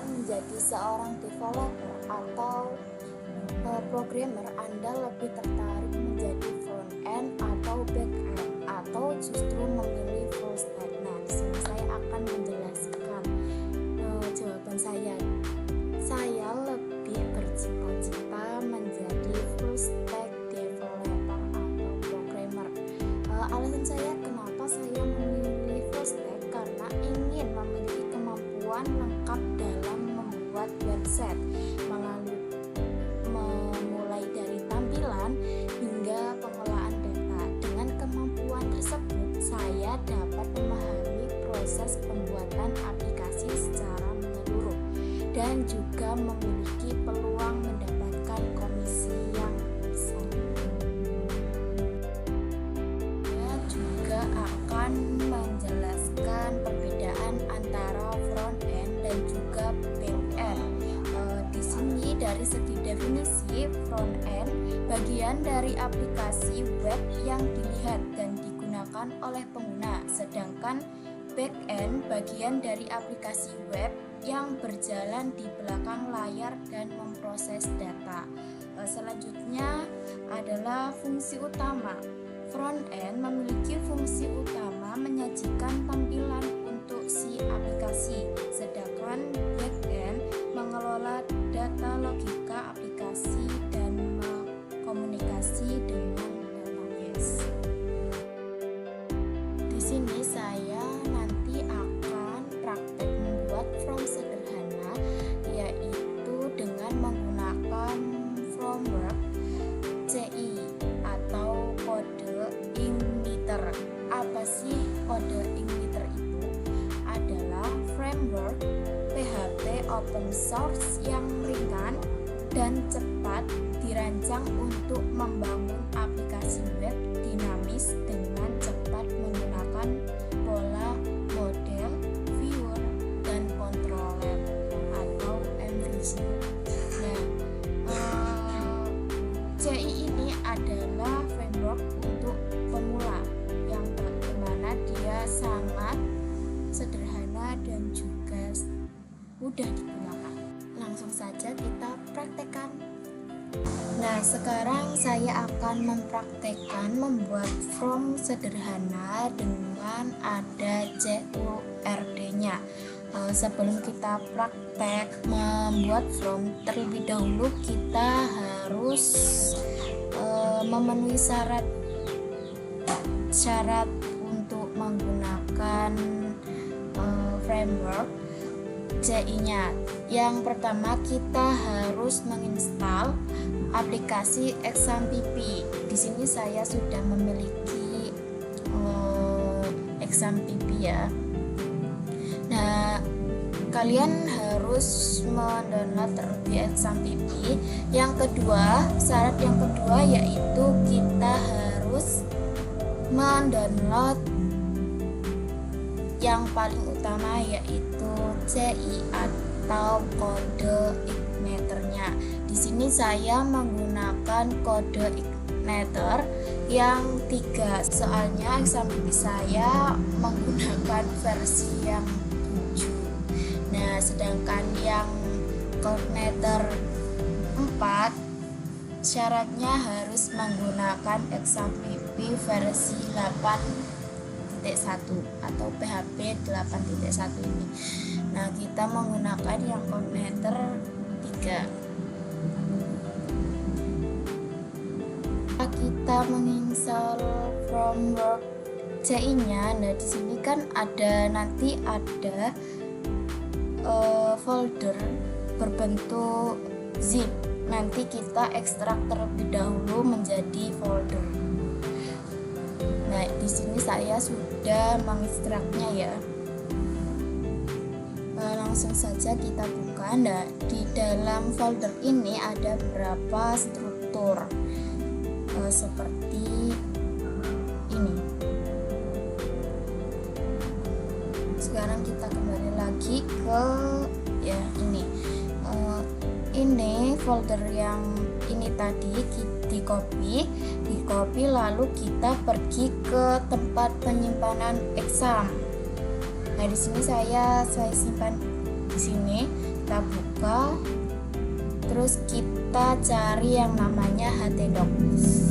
menjadi seorang developer atau programmer, Anda lebih tertarik menjadi front end atau back end atau justru memilih full stack? Nah, di sini saya akan menjelaskan jawaban saya. Saya lebih bercita-cita menjadi full stack developer atau programmer. Alasan saya kenapa saya memilih full stack karena ingin memiliki kemampuan lengkap dalam membuat website, memulai dari tampilan hingga pengolahan data. Dengan kemampuan tersebut, saya dapat memahami proses pembuatan aplikasi secara menyeluruh dan juga memiliki peluang mendapatkan komisi yang besar. Saya juga akan menjelaskan perbedaan antara front end dan juga back end. Di sini dari segi definisi, front end bagian dari aplikasi web yang dilihat dan digunakan oleh pengguna, sedangkan back end bagian dari aplikasi web yang berjalan di belakang layar dan memproses data. Selanjutnya adalah fungsi utama. Front end memiliki fungsi utama menyajikan tampilan untuk si aplikasi, sedangkan back end mengelola data logika aplikasi dan komunikasi dengan database. Di sini saya nanti akan praktek membuat form sederhana, yaitu dengan menggunakan framework CI atau kode igniter. Apa sih kode igniter itu? Adalah framework PHP open source yang ringan dan cepat dirancang untuk membangun aplikasi web dinamis dengan cepat menggunakan pola, model, viewer, dan controller atau MVC. CI ini adalah framework untuk pemula yang bagaimana dia sangat sederhana dan juga mudah digunakan. Langsung saja kita praktekkan. Nah, sekarang saya akan mempraktekkan membuat form sederhana dengan ada CURD-nya. Sebelum kita praktek membuat form, terlebih dahulu kita harus memenuhi syarat untuk menggunakan framework CI-nya. Yang pertama, kita harus menginstal aplikasi XAMPP. Di sini saya sudah memiliki XAMPP ya. Nah, kalian harus mendownload terlebih XAMPP. Yang kedua, syarat yang kedua yaitu kita harus mendownload yang paling utama yaitu CI atau kode igniternya. Di sini saya menggunakan kode igniter yang 3, soalnya XAMPP saya menggunakan versi yang 7. Nah, sedangkan yang coordinator 4 syaratnya harus menggunakan XAMPP versi 8.1 atau PHP 8.1 ini. Nah, kita menggunakan yang coordinator 3. Kita menginstal framework CI-nya. Nah, di sini kan nanti ada folder berbentuk zip. Nanti kita ekstrak terlebih dahulu menjadi folder. Nah, di sini saya sudah mengekstraknya ya. Langsung saja kita buka. Nah, di dalam folder ini ada beberapa struktur seperti ini. Sekarang kita kembali lagi ke ini. Ini folder yang ini tadi di copy lalu kita pergi ke tempat penyimpanan exam. Nah, di sini saya simpan di sini. kita buka, terus kita cari yang namanya htdocs.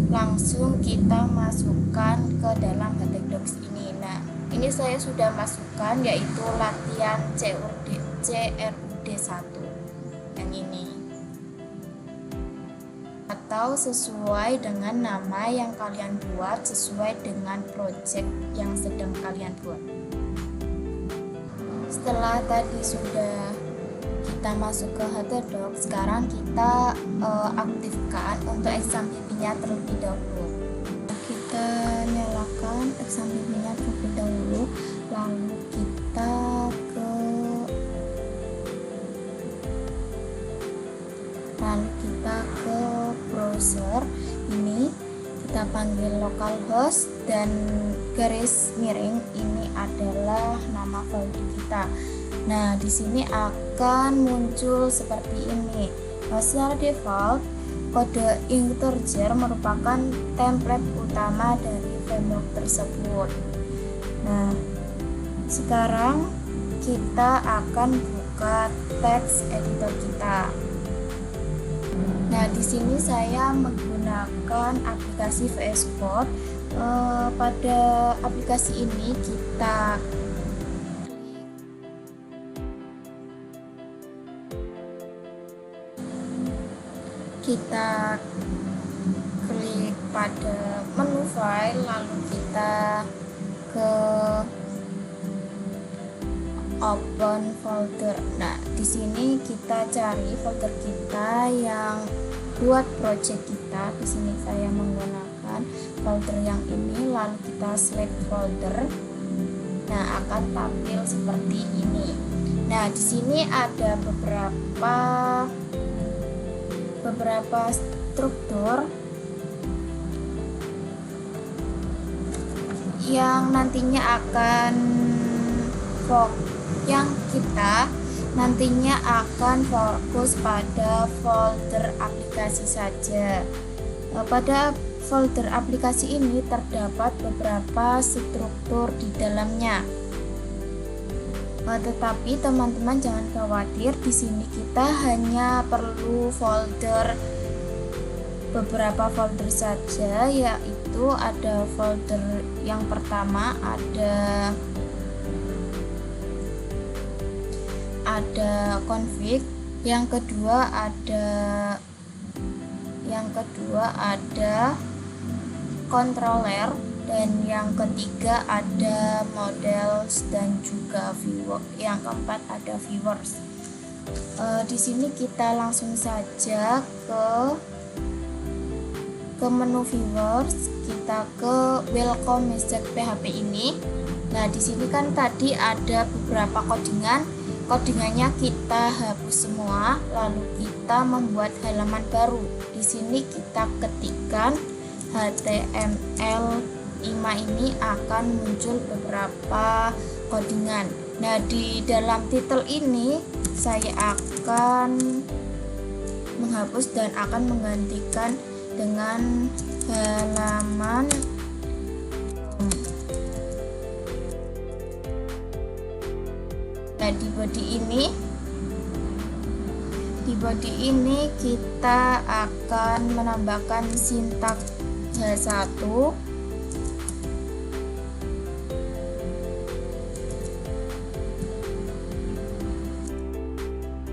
Langsung kita masukkan ke dalam htdocs ini. Nah, ini saya sudah masukkan, yaitu latihan CRUD 1 yang ini, atau sesuai dengan nama yang kalian buat, sesuai dengan project yang sedang kalian buat. Setelah tadi sudah kita masuk ke htdocs, sekarang kita aktifkan untuk exam PP-nya terlebih dahulu. Kita nyalakan exam PP-nya terlebih dahulu, lalu kita ke browser ini, kita panggil localhost dan garis miring ini adalah nama folder kita. Nah, di sini akan muncul seperti ini. Secara default, kode integer merupakan template utama dari framework tersebut. Nah, sekarang kita akan buka text editor kita. Nah, di sini saya menggunakan aplikasi VS Code. Pada aplikasi ini kita klik pada menu file, lalu kita ke open folder. Nah, di sini kita cari folder kita yang buat project kita. Di sini saya menggunakan folder yang ini, lalu kita select folder. Nah, akan tampil seperti ini. Nah, di sini ada beberapa struktur yang nantinya akan fokus pada folder aplikasi saja. Pada folder aplikasi ini terdapat beberapa struktur di dalamnya. Tetapi teman-teman jangan khawatir, di sini kita hanya perlu beberapa folder saja, yaitu ada folder yang pertama ada config, yang kedua ada controller, dan yang ketiga ada models dan juga viewer, yang keempat ada viewers. Di sini kita langsung saja ke menu viewers, kita ke welcome message PHP ini. Nah, di sini kan tadi ada beberapa codingannya kita hapus semua, lalu kita membuat halaman baru. Di sini kita ketikkan HTML5, ini akan muncul beberapa codingan. Nah, di dalam title ini saya akan menghapus dan akan menggantikan dengan halaman di body ini kita akan menambahkan sintaks H1,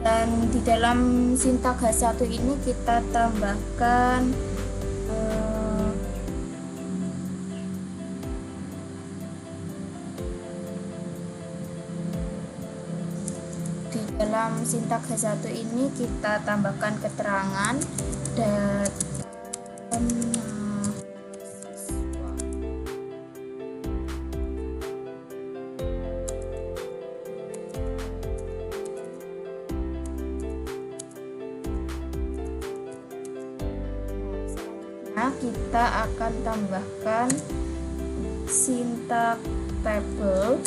dan di dalam sintaks H1 ini kita tambahkan dalam sintaks H1 ini kita tambahkan keterangan dan kita akan tambahkan sintaks table,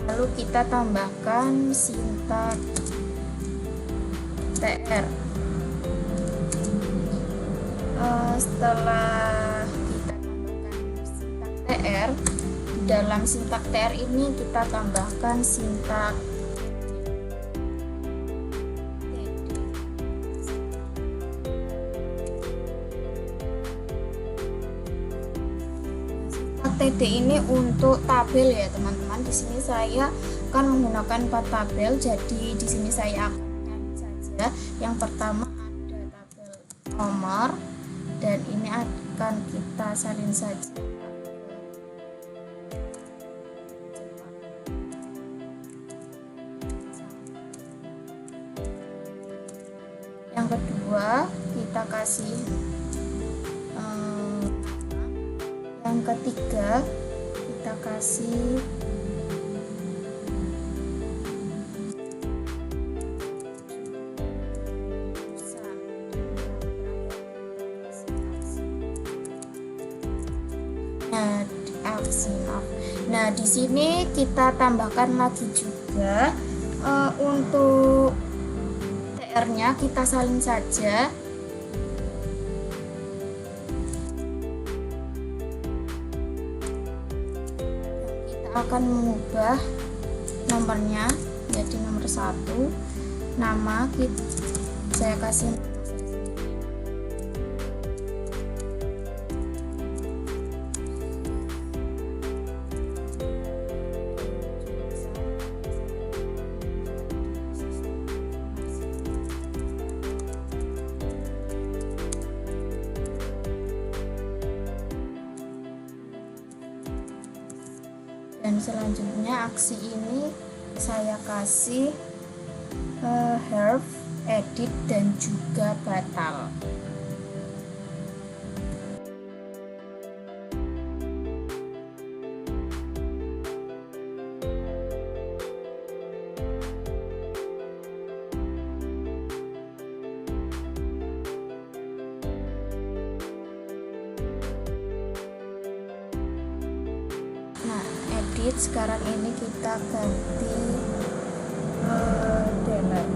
lalu kita tambahkan sintaks tr. Setelah kita tambahkan sintak TR, di dalam sintak TR ini kita tambahkan sintak TD ini untuk tabel ya teman-teman. Di sini saya akan menggunakan 4 tabel, jadi di sini saya akan nyari saja. Yang pertama ada tabel nomor, dan ini akan kita salin saja. Yang kedua kita kasih yang ketiga kita kasih Nah, di sini kita tambahkan lagi juga untuk TR-nya kita salin saja. Akan mengubah nomornya jadi nomor 1. Nama saya kasih dan selanjutnya aksi ini saya kasih have, edit, dan juga batal. Sekarang ini kita ganti delete.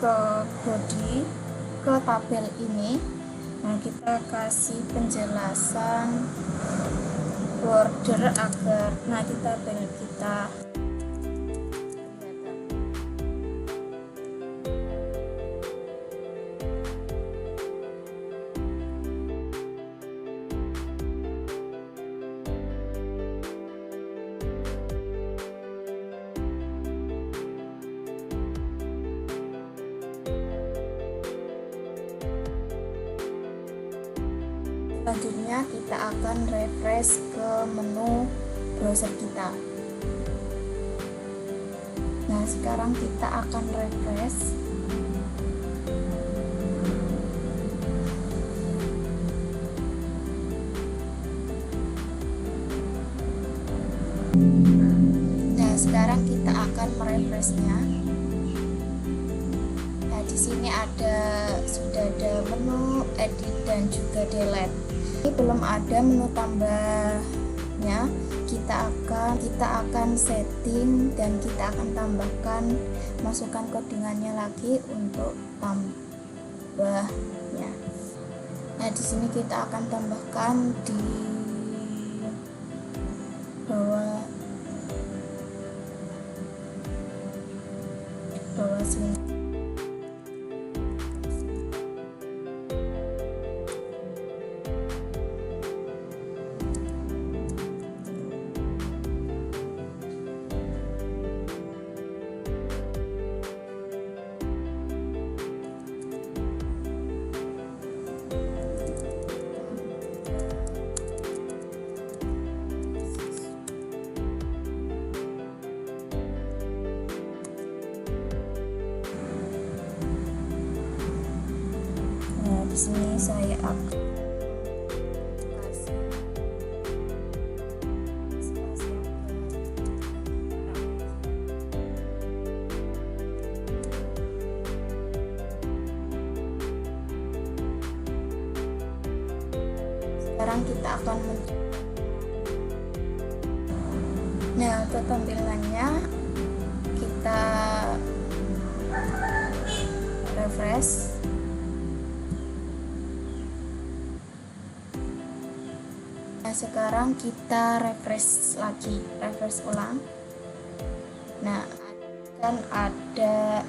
Ke body, ke tabel ini. Nah, kita kasih penjelasan border agar nanti tabel kita selanjutnya kita akan refresh ke menu browser kita. Nah, sekarang kita akan refresh. Nah, sekarang kita akan merefreshnya. Nah, di sini sudah ada menu edit dan juga delete. Ini belum ada menu tambahnya. Kita akan setting dan kita akan tambahkan, masukkan codingannya lagi untuk tambahnya. Nah, di sini kita akan tambahkan di bawah sini. sini saya akan kasih spasi sekarang kita akan nah, untuk tampilannya kita refresh. Nah, sekarang kita refresh lagi, refresh ulang. Nah, akan ada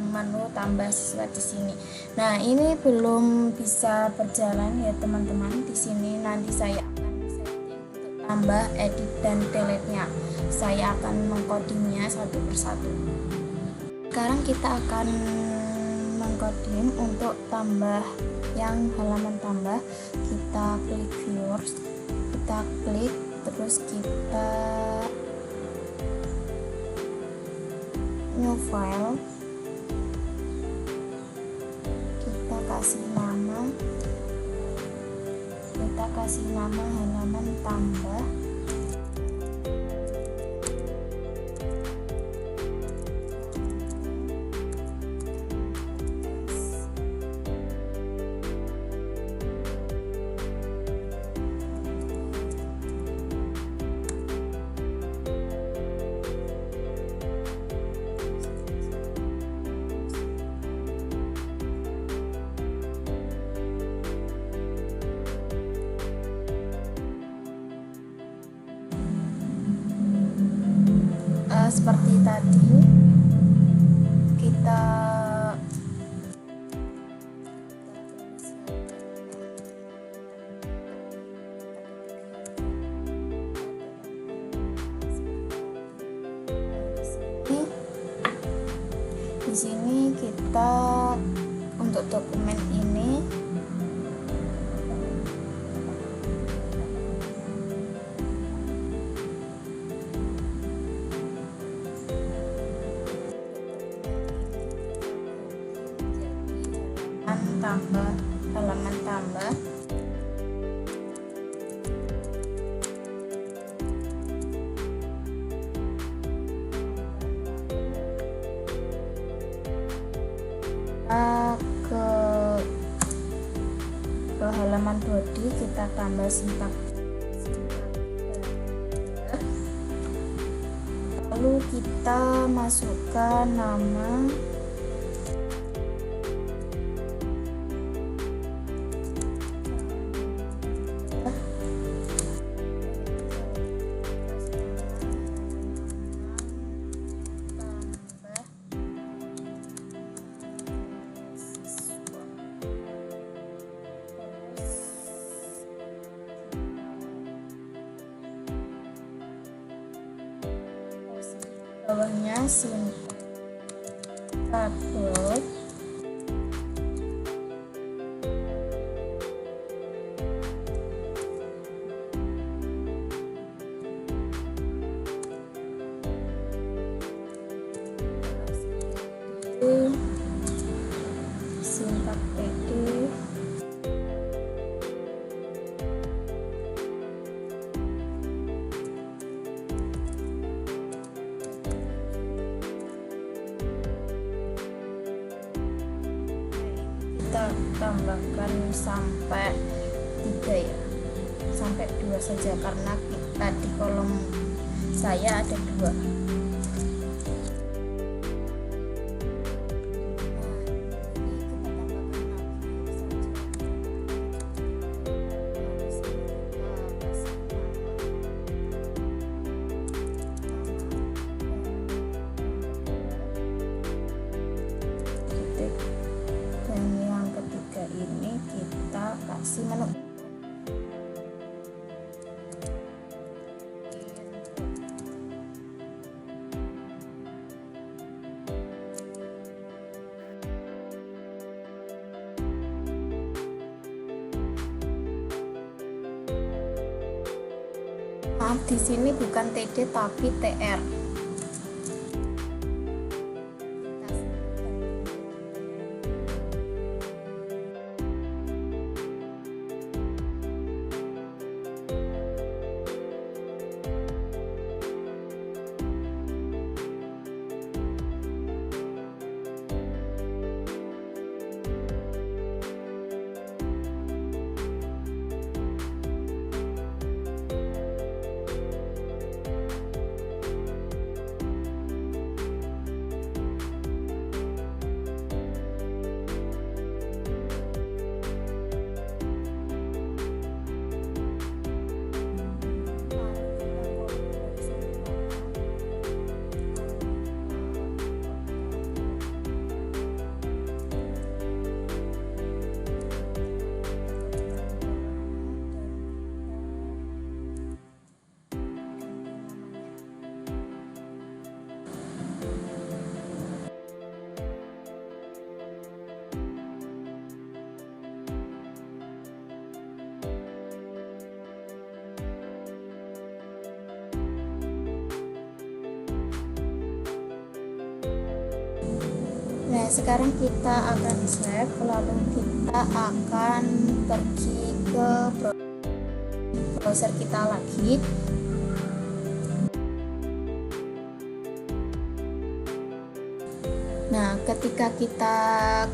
menu tambah siswa di sini. Nah, ini belum bisa berjalan ya teman-teman. Di sini nanti saya akan setting untuk tambah, edit dan delete-nya. Saya akan mengcodingnya satu persatu. Sekarang kita akan mengcoding untuk tambah yang halaman tambah. Kita klik viewers, kita klik, terus kita new file, kita kasih nama halaman tambah. Seperti tadi kita di sini kita untuk dokumen ini tambah halaman tambah. Ke halaman body kita tambah sintak, lalu kita masukkan nama bawahnya sintak upload. Sintak PD kita tambahkan sampai 3 ya, sampai 2 saja karena di kolom saya ada 2. Dan yang ketiga ini kita kasih menu. Maaf, di sini bukan TD tapi TR. Nah, sekarang kita akan save, lalu kita akan pergi ke browser kita lagi. Nah, ketika kita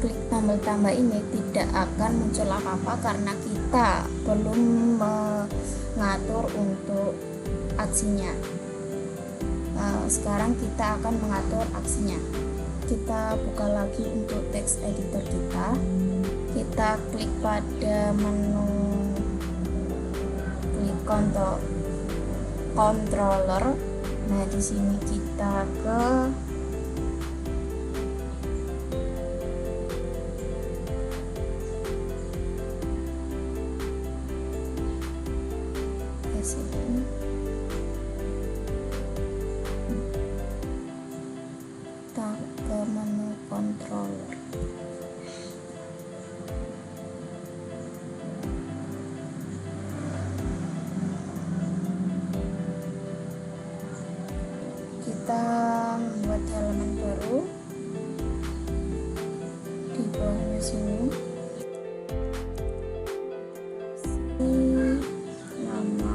klik tombol tambah ini tidak akan muncul apa-apa karena kita belum mengatur untuk aksinya. Sekarang kita akan mengatur aksinya. Kita buka lagi untuk text editor kita klik pada menu klik controller. Nah, di sini kita ke sini. Kita ke menu controller. Kita membuat halaman baru di bawahnya sini. Nama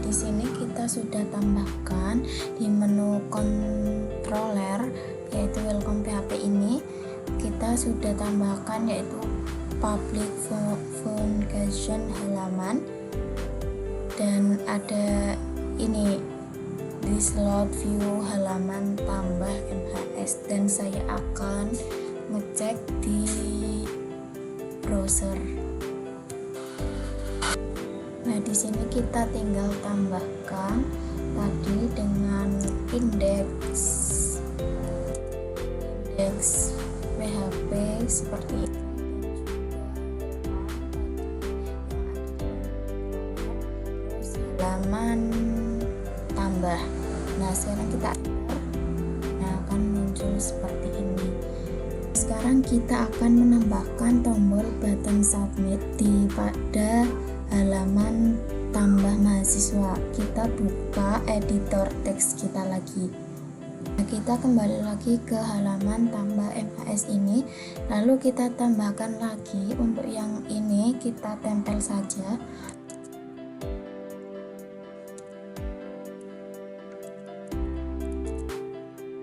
di sini kita sudah tambahkan di menu controller yaitu welcome PHP ini, kita sudah tambahkan yaitu public function halaman, dan ada ini this load view halaman tambah MHS, dan saya akan ngecek di browser. Nah, di sini kita tinggal tambahkan tadi dengan indeks PHP seperti ini, terus halaman tambah. Nah, sekarang kita enter, nah akan muncul seperti ini. Sekarang kita akan menambahkan tombol button submit pada halaman tambah mahasiswa. Kita buka editor teks kita lagi. Nah, kita kembali lagi ke halaman tambah MHS ini, lalu kita tambahkan lagi. Untuk yang ini kita tempel saja.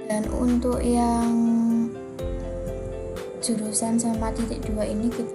Dan untuk yang jurusan sama titik 2 ini kita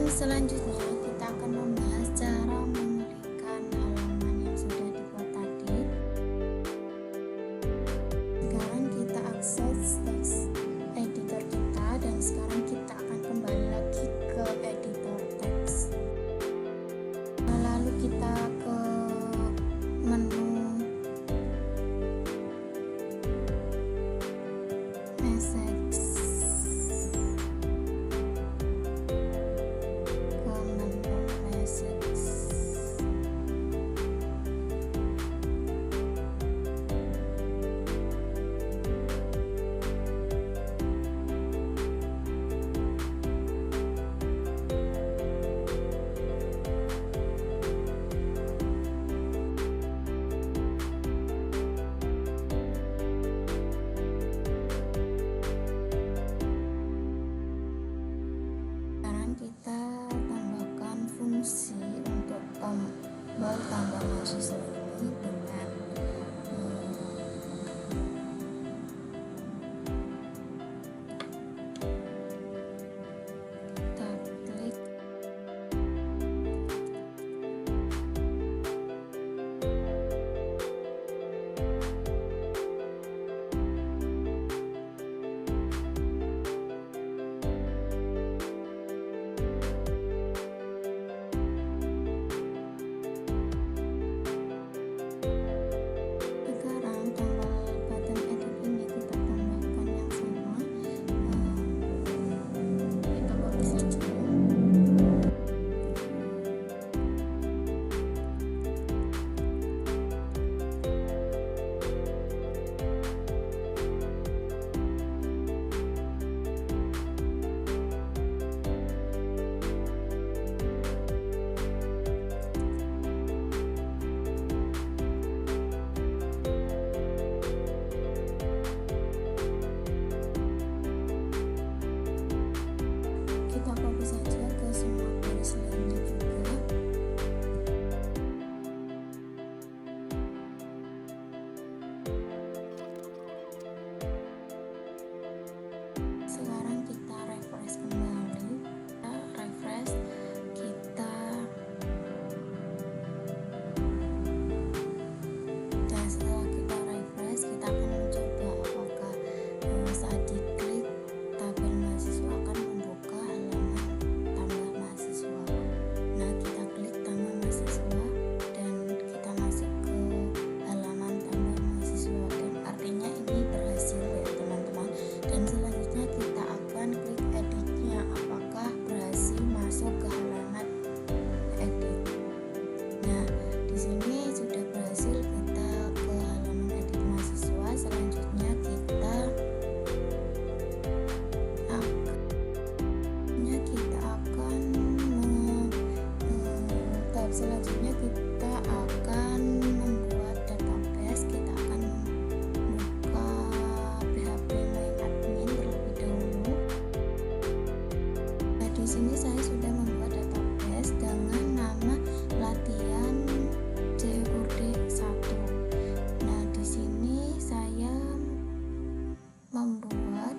selanjutnya kita akan membahas cara memulihkan halaman yang sudah dibuat tadi. Sekarang kita akses teks editor kita, dan sekarang kita akan kembali lagi ke editor teks. Lalu kita ke menu message, kita tambahkan fungsi untuk tombol tambah mahasiswa ini dengan kita klik copy saja ke semua baris lainnya juga. Sekarang kita refresh kembali. Dan setelah kita refresh, kita akan mencoba apakah saat diklik tabel mahasiswa akan membuka halaman tambah mahasiswa. Nah, kita klik tambah mahasiswa dan kita masuk ke halaman tambah mahasiswa, dan artinya ini berhasil ya teman-teman. Dan selanjutnya kita akan klik editnya, apakah berhasil masuk ke halaman edit. Nah, di sini sudah berhasil, kita ke halaman edit mahasiswa. Selanjutnya kita akan membuat database. Kita akan membuka PHP My Admin terlebih dahulu. Nah, di sini saya sudah membuat database dengan nama latihan CUD 1. Nah, di sini saya membuat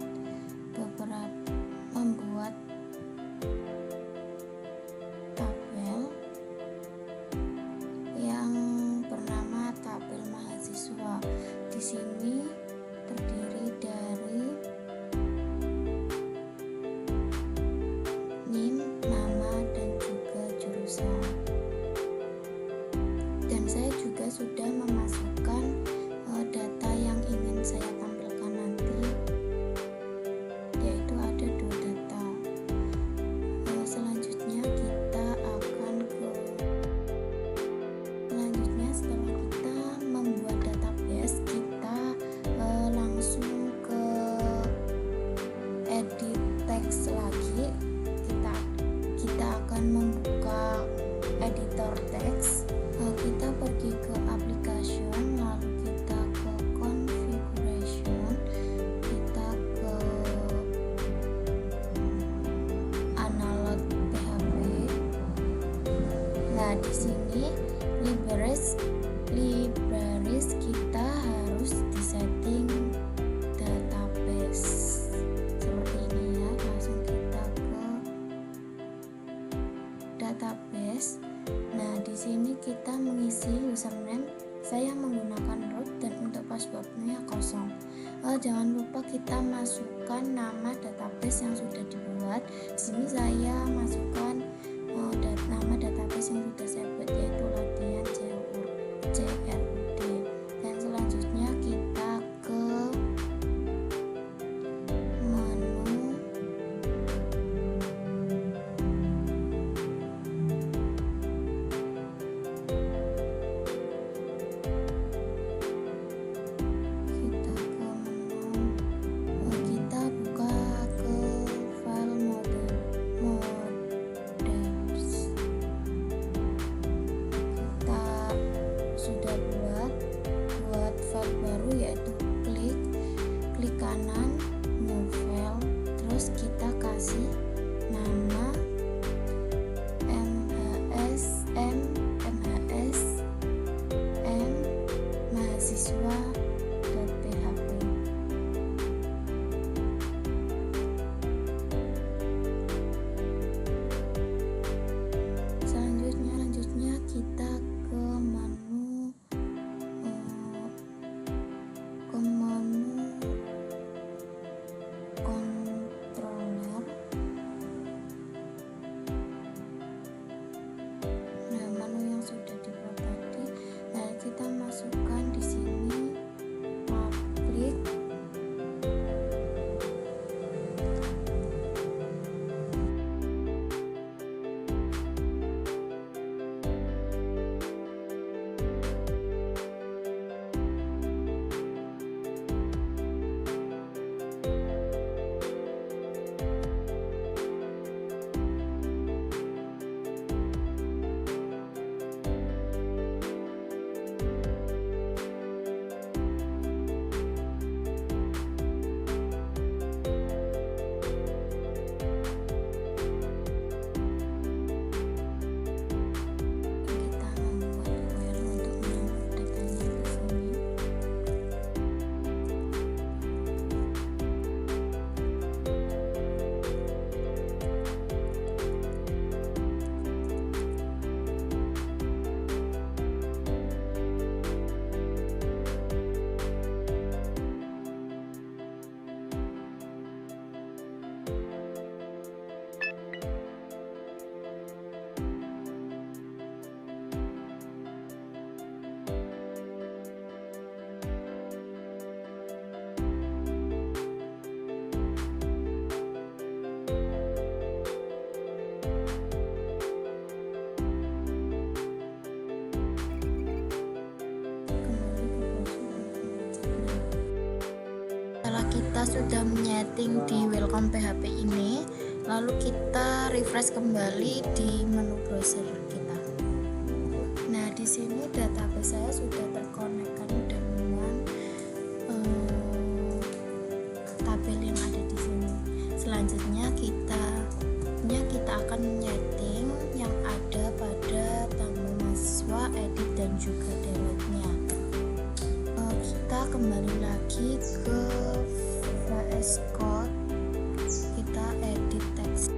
tabel yang bernama tabel mahasiswa. Di sini terdiri dari NIM, nama, dan juga jurusan. Dan saya juga sudah memasukkan data yang ingin saya tampilkan nanti, yaitu ada 2 data. Selanjutnya setelah kita membuat database, kita langsung ke edit teks lagi. Kita akan membuka editor teks. Kita pergi ke application, lalu kita ke configuration, kita ke analog PHP. Nah, di sini libraries kita harus disetting database seperti ini ya. Langsung kita ke kita masukkan nama database yang sudah dibuat. Di sini saya masukkan nama database yang sudah saya buat, yaitu latihan CRUD. Dan selanjutnya kita ke menu kita buka ke file models. Kita sudah buat file baru, yaitu klik kanan new file, terus kita kasih nama mahasiswa.php. Selanjutnya kita ke menu controller. Nah, menu yang sudah dibuat tadi, nah kita masukkan di sini public Setelah kita sudah menyeting di welcome PHP ini, lalu kita refresh kembali di menu browser kita. Nah, di sini database saya sudah terkonekkan dengan tabel yang ada di sini. Selanjutnya kita akan menyeting yang ada pada tamu mahasiswa, edit dan juga delete-nya. Kita kembali lagi ke VS Code, kita edit teks.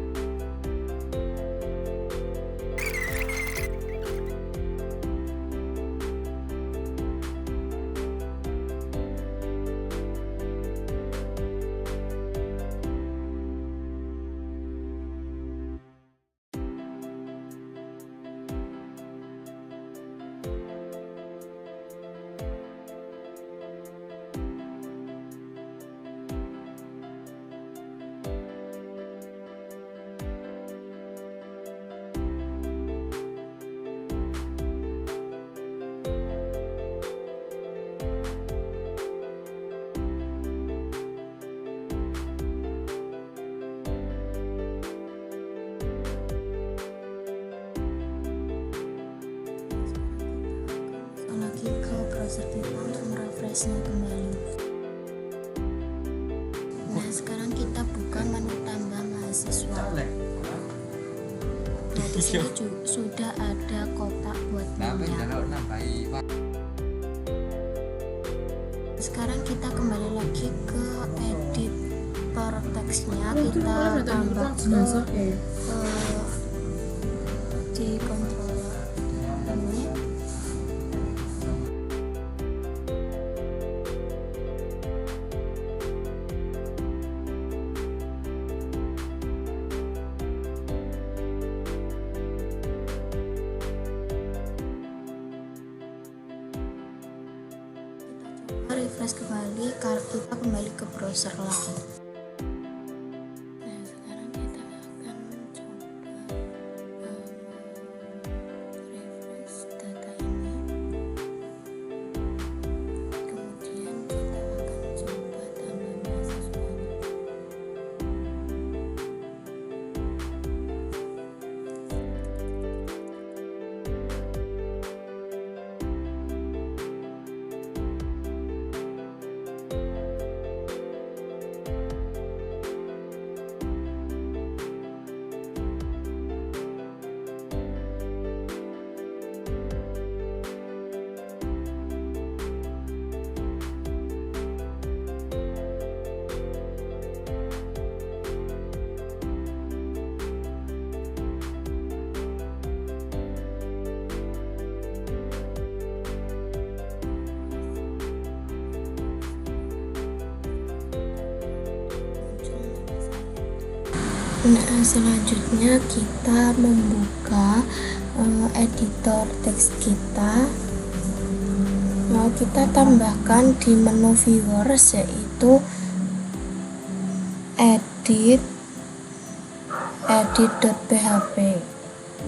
Browser kita untuk merefreshnya kembali. Nah, sekarang kita buka menu tambah mahasiswa. Nah, di sini sudah ada kotak buat minyak. Sekarang kita kembali lagi ke editor teksnya, kita tambah di controller ini. refresh kembali, kita kembali ke browser lagi. Nah, sekarang kita akan mencoba refresh data ini. Kemudian kita akan coba tambah mahasiswanya. Nah, selanjutnya kita membuka editor teks kita. Mau kita tambahkan di menu viewers, yaitu edit.php.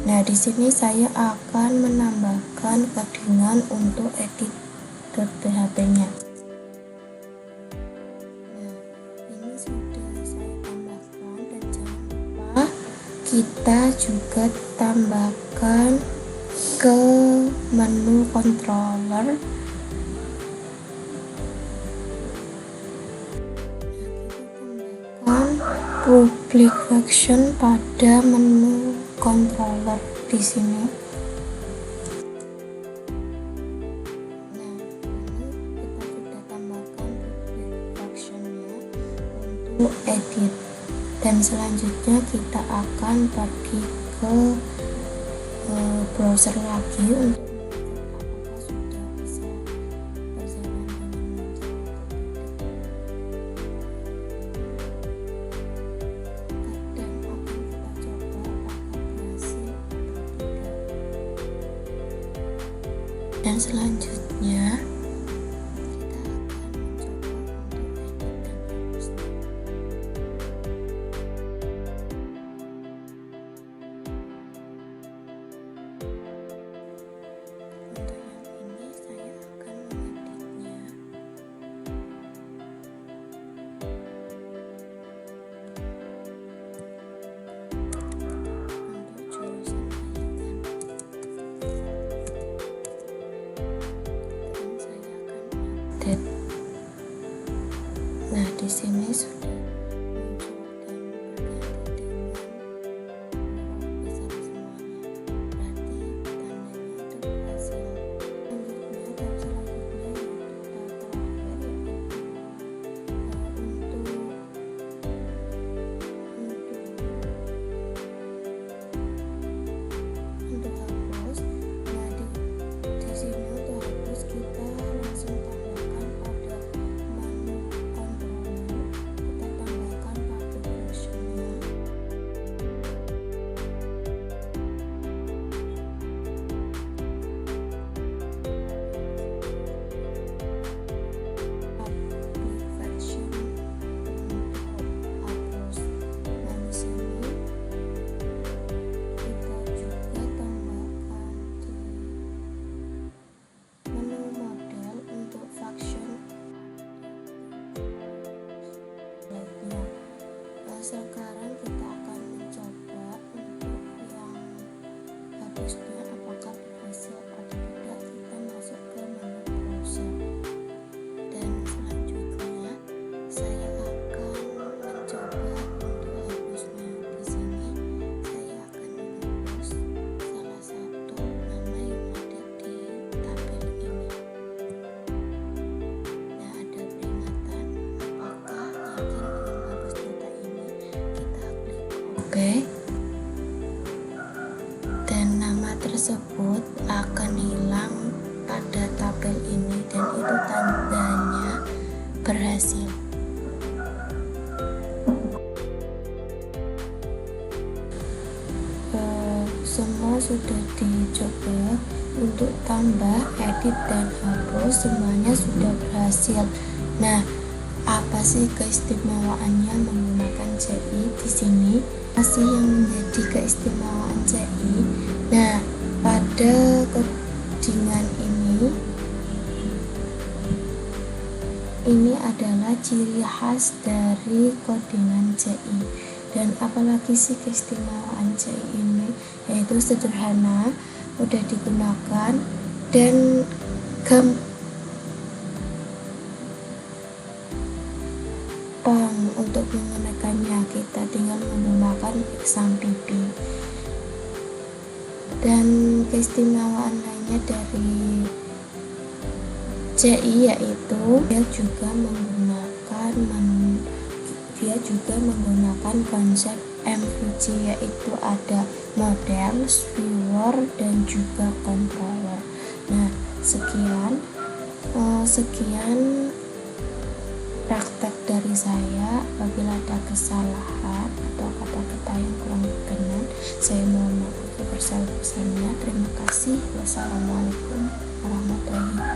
Nah, di sini saya akan menambahkan paddingan untuk edit.php-nya. Nah, ini sudah saya tambahkan, dan jangan lupa kita juga tambahkan ke menu controller. Public function pada menu controller di sini. Nah, ini kita sudah tambahkan public functionnya untuk edit, dan selanjutnya kita akan pergi ke browser lagi untuk apakah sudah bisa berjalan dengan lancar atau tidak. Dan akan kita coba apakah berhasil atau tidak. Dan selanjutnya kita akan mencoba untuk edit dan hapus. Untuk yang ini saya akan mengeditnya. Untuk jurusan saya akan update. Nah, di sini sudah muncul dan berganti dengan bisa semuanya. Berarti tandanya itu berhasil. Selanjutnya dan selanjutnya yaitu tahap terakhir, yaitu untuk hapus. Nah, di sini untuk hapus kita langsung tambahkan pada menu controller, kita tambahkan public versionnya. Public version untuk hapus. Nah, di sini kita juga tambahkan di menu model untuk function lainnya. Sekarang kita akan mencoba untuk yang hapusnya apakah berhasil atau tidak. Kita masuk ke menu browser, dan selanjutnya saya akan mencoba untuk hapusnya. Di sini saya akan menghapus salah satu nama yang ada di tabel ini. Nah, ada peringatan apakah yakin ingin menghapus data ini. Kita klik OK, dan nama tersebut semua sudah dicoba. Untuk tambah, edit, dan hapus semuanya sudah berhasil. Nah, apa sih keistimewaannya menggunakan CI di sini? Apa sih yang menjadi keistimewaan CI? Nah, pada codingan ini adalah ciri khas dari codingan CI. Dan apalagi sih keistimewaan CI ini? Yaitu sederhana, mudah digunakan, dan gampang untuk menggunakannya. Kita tinggal menggunakan XAMPP. Dan keistimewaan lainnya dari CI yaitu dia juga menggunakan konsep MVC, yaitu ada model, viewer, dan juga controller. Nah, sekian praktek dari saya. Apabila ada kesalahan atau kata-kata yang kurang berkenan, saya mohon maaf sebesar-besarnya. Terima kasih. Wassalamualaikum warahmatullahi wabarakatuh.